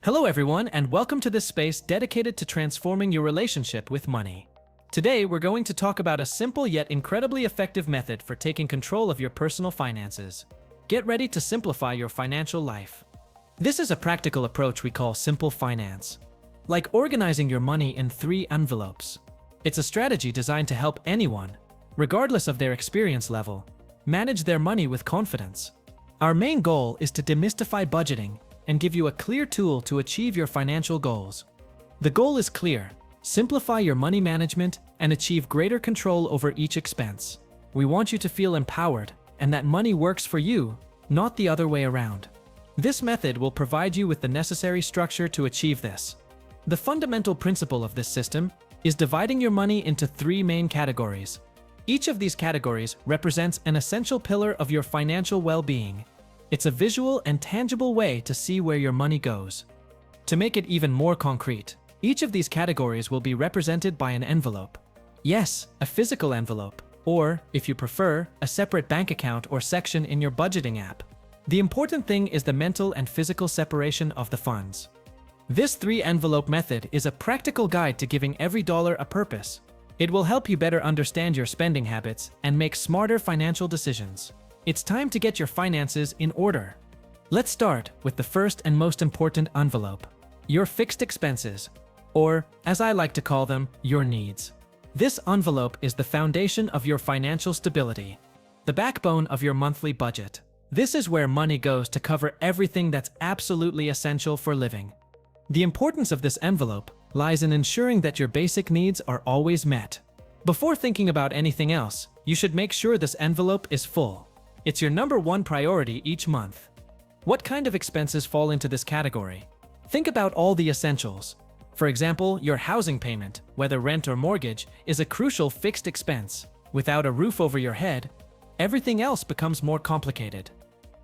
Hello everyone, and welcome to this space dedicated to transforming your relationship with money. Today, we're going to talk about a simple yet incredibly effective method for taking control of your personal finances. Get ready to simplify your financial life. This is a practical approach we call simple finance. Like organizing your money in 3 envelopes. It's a strategy designed to help anyone, regardless of their experience level, manage their money with confidence. Our main goal is to demystify budgeting and give you a clear tool to achieve your financial goals. The goal is clear: simplify your money management and achieve greater control over each expense. We want you to feel empowered and that money works for you, not the other way around. This method will provide you with the necessary structure to achieve this. The fundamental principle of this system is dividing your money into 3 main categories. Each of these categories represents an essential pillar of your financial well-being. It's a visual and tangible way to see where your money goes. To make it even more concrete, each of these categories will be represented by an envelope. Yes, a physical envelope, or, if you prefer, a separate bank account or section in your budgeting app. The important thing is the mental and physical separation of the funds. This 3-envelope method is a practical guide to giving every dollar a purpose. It will help you better understand your spending habits and make smarter financial decisions. It's time to get your finances in order. Let's start with the first and most important envelope: your fixed expenses, or, as I like to call them, your needs. This envelope is the foundation of your financial stability, the backbone of your monthly budget. This is where money goes to cover everything that's absolutely essential for living. The importance of this envelope lies in ensuring that your basic needs are always met. Before thinking about anything else, you should make sure this envelope is full. It's your number 1 priority each month. What kind of expenses fall into this category? Think about all the essentials. For example, your housing payment, whether rent or mortgage, is a crucial fixed expense. Without a roof over your head, everything else becomes more complicated.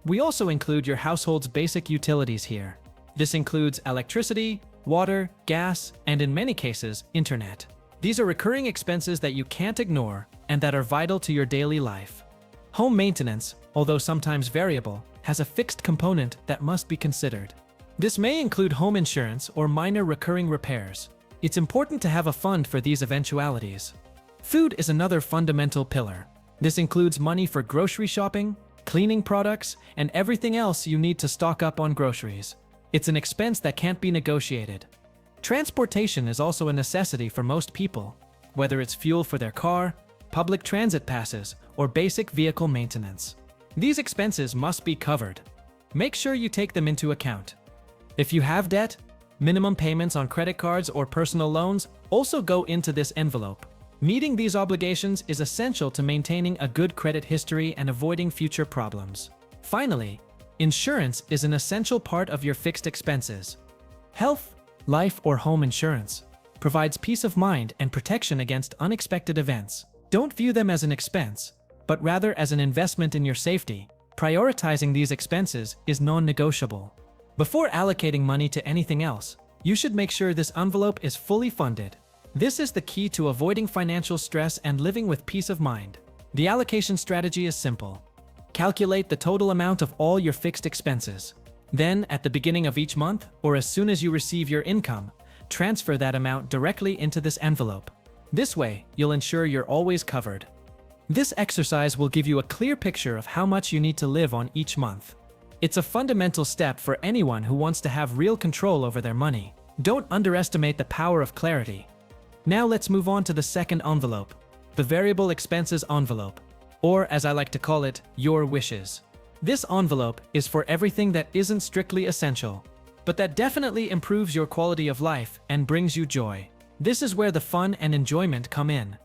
We also include your household's basic utilities here. This includes electricity, water, gas, and in many cases, internet. These are recurring expenses that you can't ignore and that are vital to your daily life. Home maintenance, although sometimes variable, has a fixed component that must be considered. This may include home insurance or minor recurring repairs. It's important to have a fund for these eventualities. Food is another fundamental pillar. This includes money for grocery shopping, cleaning products, and everything else you need to stock up on groceries. It's an expense that can't be negotiated. Transportation is also a necessity for most people, whether it's fuel for their car, public transit passes, or basic vehicle maintenance. These expenses must be covered. Make sure you take them into account. If you have debt, minimum payments on credit cards or personal loans also go into this envelope. Meeting these obligations is essential to maintaining a good credit history and avoiding future problems. Finally, insurance is an essential part of your fixed expenses. Health, life, or home insurance provides peace of mind and protection against unexpected events. Don't view them as an expense, but rather as an investment in your safety. Prioritizing these expenses is non-negotiable. Before allocating money to anything else, you should make sure this envelope is fully funded. This is the key to avoiding financial stress and living with peace of mind. The allocation strategy is simple. Calculate the total amount of all your fixed expenses. Then, at the beginning of each month, or as soon as you receive your income, transfer that amount directly into this envelope. This way, you'll ensure you're always covered. This exercise will give you a clear picture of how much you need to live on each month. It's a fundamental step for anyone who wants to have real control over their money. Don't underestimate the power of clarity. Now let's move on to the second envelope, the variable expenses envelope, or as I like to call it, your wishes. This envelope is for everything that isn't strictly essential, but that definitely improves your quality of life and brings you joy. This is where the fun and enjoyment come in.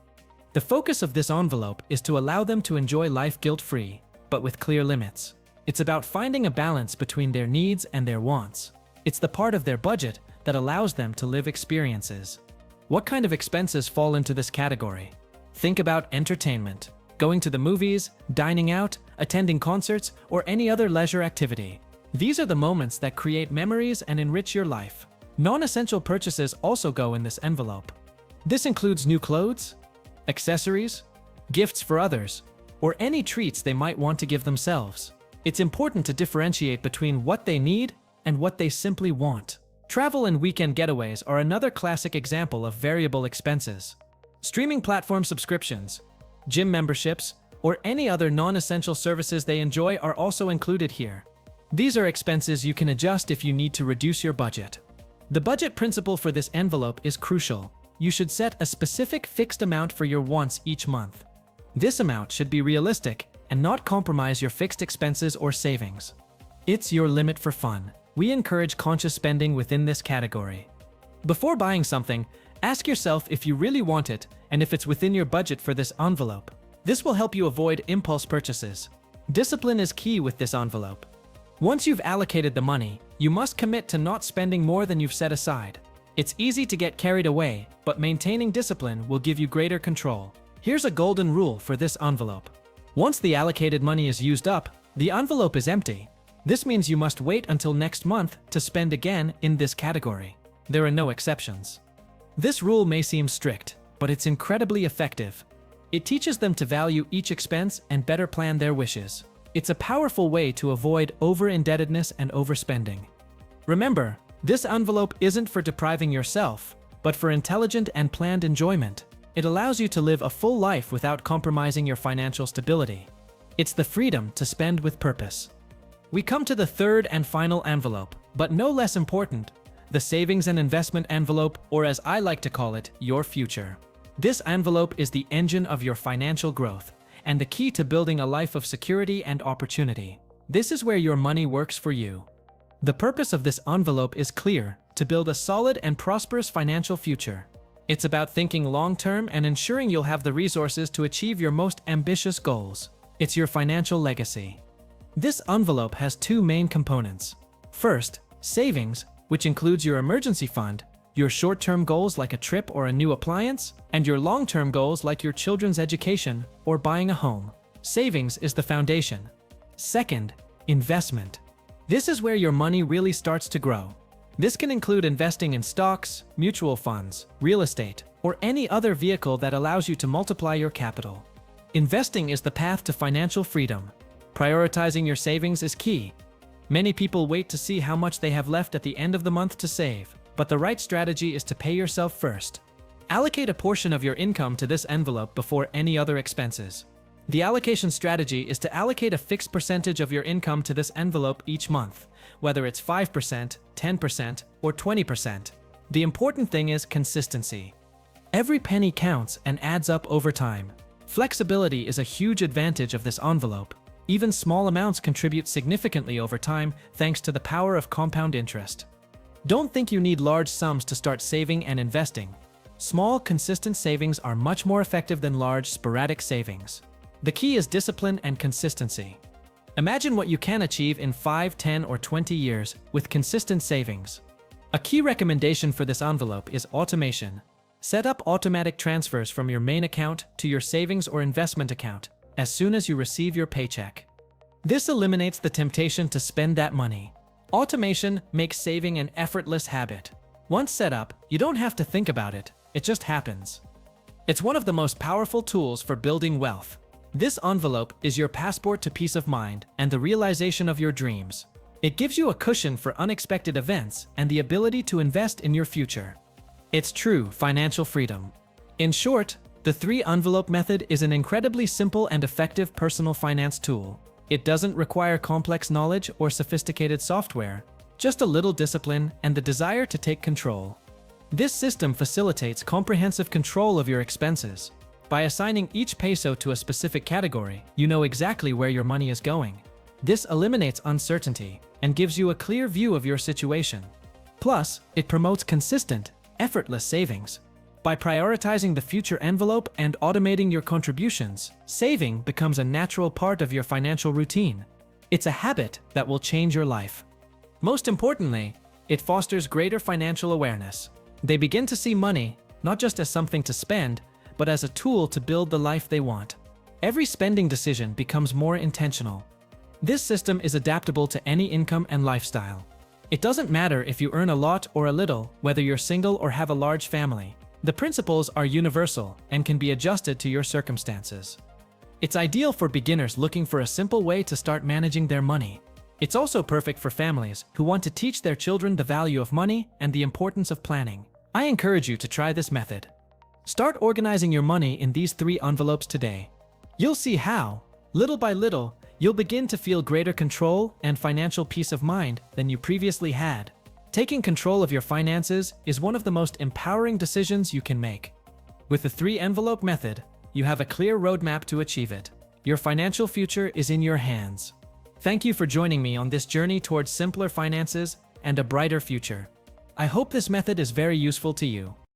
The focus of this envelope is to allow them to enjoy life guilt-free, but with clear limits. It's about finding a balance between their needs and their wants. It's the part of their budget that allows them to live experiences. What kind of expenses fall into this category? Think about entertainment, going to the movies, dining out, attending concerts, or any other leisure activity. These are the moments that create memories and enrich your life. Non-essential purchases also go in this envelope. This includes new clothes, accessories, gifts for others, or any treats they might want to give themselves. It's important to differentiate between what they need and what they simply want. Travel and weekend getaways are another classic example of variable expenses. Streaming platform subscriptions, gym memberships, or any other non-essential services they enjoy are also included here. These are expenses you can adjust if you need to reduce your budget. The budget principle for this envelope is crucial. You should set a specific fixed amount for your wants each month. This amount should be realistic and not compromise your fixed expenses or savings. It's your limit for fun. We encourage conscious spending within this category. Before buying something, ask yourself if you really want it and if it's within your budget for this envelope. This will help you avoid impulse purchases. Discipline is key with this envelope. Once you've allocated the money, you must commit to not spending more than you've set aside. It's easy to get carried away, but maintaining discipline will give you greater control. Here's a golden rule for this envelope. Once the allocated money is used up, the envelope is empty. This means you must wait until next month to spend again in this category. There are no exceptions. This rule may seem strict, but it's incredibly effective. It teaches them to value each expense and better plan their wishes. It's a powerful way to avoid over-indebtedness and overspending. Remember, this envelope isn't for depriving yourself, but for intelligent and planned enjoyment. It allows you to live a full life without compromising your financial stability. It's the freedom to spend with purpose. We come to the third and final envelope, but no less important, the savings and investment envelope, or as I like to call it, your future. This envelope is the engine of your financial growth and the key to building a life of security and opportunity. This is where your money works for you. The purpose of this envelope is clear: to build a solid and prosperous financial future. It's about thinking long-term and ensuring you'll have the resources to achieve your most ambitious goals. It's your financial legacy. This envelope has two main components. First, savings, which includes your emergency fund, your short-term goals like a trip or a new appliance, and your long-term goals like your children's education or buying a home. Savings is the foundation. Second, investment. This is where your money really starts to grow. This can include investing in stocks, mutual funds, real estate, or any other vehicle that allows you to multiply your capital. Investing is the path to financial freedom. Prioritizing your savings is key. Many people wait to see how much they have left at the end of the month to save, but the right strategy is to pay yourself first. Allocate a portion of your income to this envelope before any other expenses. The allocation strategy is to allocate a fixed percentage of your income to this envelope each month, whether it's 5%, 10%, or 20%. The important thing is consistency. Every penny counts and adds up over time. Flexibility is a huge advantage of this envelope. Even small amounts contribute significantly over time thanks to the power of compound interest. Don't think you need large sums to start saving and investing. Small, consistent savings are much more effective than large, sporadic savings. The key is discipline and consistency. Imagine what you can achieve in 5, 10, or 20 years with consistent savings. A key recommendation for this envelope is automation. Set up automatic transfers from your main account to your savings or investment account as soon as you receive your paycheck. This eliminates the temptation to spend that money. Automation makes saving an effortless habit. Once set up, you don't have to think about it, it just happens. It's one of the most powerful tools for building wealth. This envelope is your passport to peace of mind and the realization of your dreams. It gives you a cushion for unexpected events and the ability to invest in your future. It's true financial freedom. In short, the 3-envelope method is an incredibly simple and effective personal finance tool. It doesn't require complex knowledge or sophisticated software, just a little discipline and the desire to take control. This system facilitates comprehensive control of your expenses. By assigning each peso to a specific category, you know exactly where your money is going. This eliminates uncertainty and gives you a clear view of your situation. Plus, it promotes consistent, effortless savings. By prioritizing the future envelope and automating your contributions, saving becomes a natural part of your financial routine. It's a habit that will change your life. Most importantly, it fosters greater financial awareness. They begin to see money not just as something to spend, but as a tool to build the life they want. Every spending decision becomes more intentional. This system is adaptable to any income and lifestyle. It doesn't matter if you earn a lot or a little, whether you're single or have a large family. The principles are universal and can be adjusted to your circumstances. It's ideal for beginners looking for a simple way to start managing their money. It's also perfect for families who want to teach their children the value of money and the importance of planning. I encourage you to try this method. Start organizing your money in these 3 envelopes today. You'll see how, little by little, you'll begin to feel greater control and financial peace of mind than you previously had. Taking control of your finances is one of the most empowering decisions you can make. With the 3-envelope method, you have a clear roadmap to achieve it. Your financial future is in your hands. Thank you for joining me on this journey towards simpler finances and a brighter future. I hope this method is very useful to you.